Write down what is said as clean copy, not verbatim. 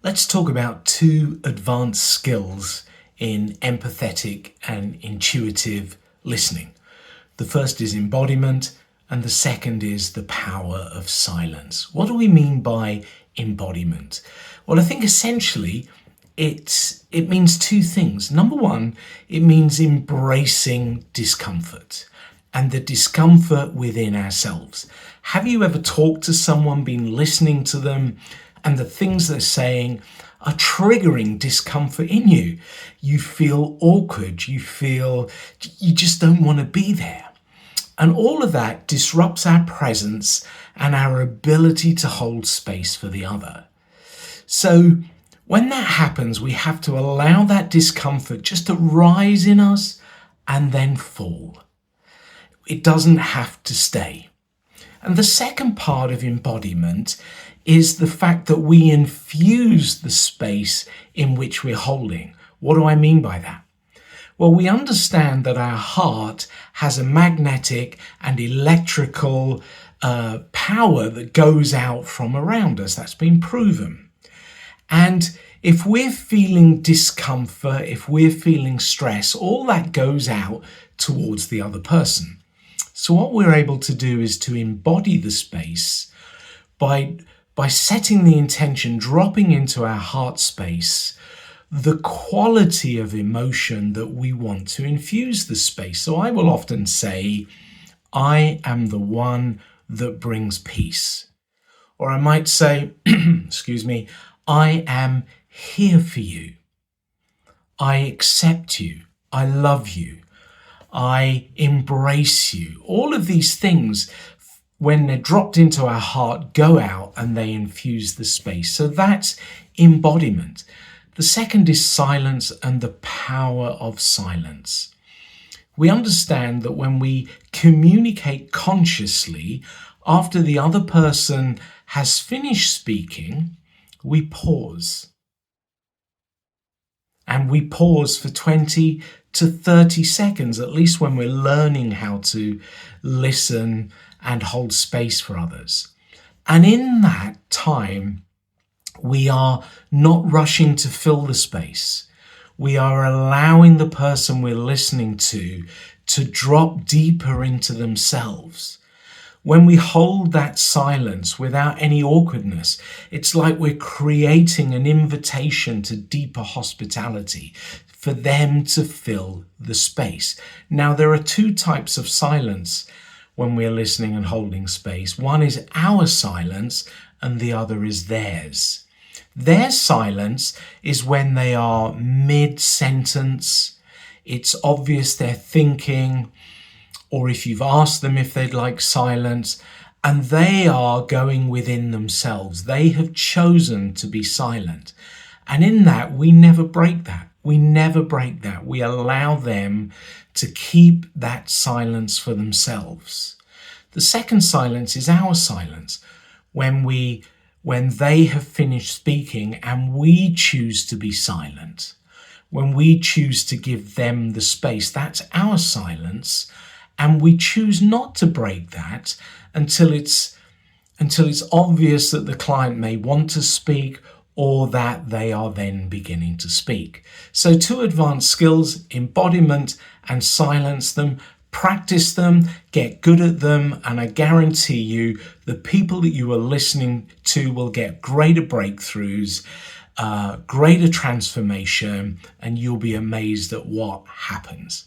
Let's talk about two advanced skills in empathetic and intuitive listening. The first is embodiment, and the second is the power of silence. What do we mean by embodiment? Well, I think essentially it means two things. Number one, it means embracing discomfort and the discomfort within ourselves. Have you ever talked to someone, been listening to them, and the things they're saying are triggering discomfort in you? You feel awkward, you just don't want to be there. And all of that disrupts our presence and our ability to hold space for the other. So when that happens, we have to allow that discomfort just to rise in us and then fall. It doesn't have to stay. And the second part of embodiment is the fact that we infuse the space in which we're holding. What do I mean by that? Well, we understand that our heart has a magnetic and electrical power that goes out from around us. That's been proven. And if we're feeling discomfort, if we're feeling stress, all that goes out towards the other person. So what we're able to do is to embody the space by setting the intention, dropping into our heart space, the quality of emotion that we want to infuse the space. So I will often say, I am the one that brings peace. Or I might say, excuse me, I am here for you. I accept you. I love you. I embrace you. All of these things, when they're dropped into our heart, go out and they infuse the space. So that's embodiment. The second is silence and the power of silence. We understand that when we communicate consciously, after the other person has finished speaking, we pause. And we pause for 20 to 30 seconds, at least when we're learning how to listen and hold space for others. And in that time, we are not rushing to fill the space. We are allowing the person we're listening to drop deeper into themselves. When we hold that silence without any awkwardness, it's like we're creating an invitation to deeper hospitality for them to fill the space. Now, there are two types of silence when we're listening and holding space. One is our silence and the other is theirs. Their silence is when they are mid-sentence. It's obvious they're thinking, or if you've asked them if they'd like silence, and they are going within themselves. They have chosen to be silent. And in that, we never break that. We never break that. We allow them to keep that silence for themselves. The second silence is our silence, when they have finished speaking and we choose to be silent. When we choose to give them the space, that's our silence. And we choose not to break that until it's obvious that the client may want to speak or that they are then beginning to speak. So two advanced skills, embodiment and silence them. Practice them, get good at them, and I guarantee you the people that you are listening to will get greater breakthroughs, greater transformation, and you'll be amazed at what happens.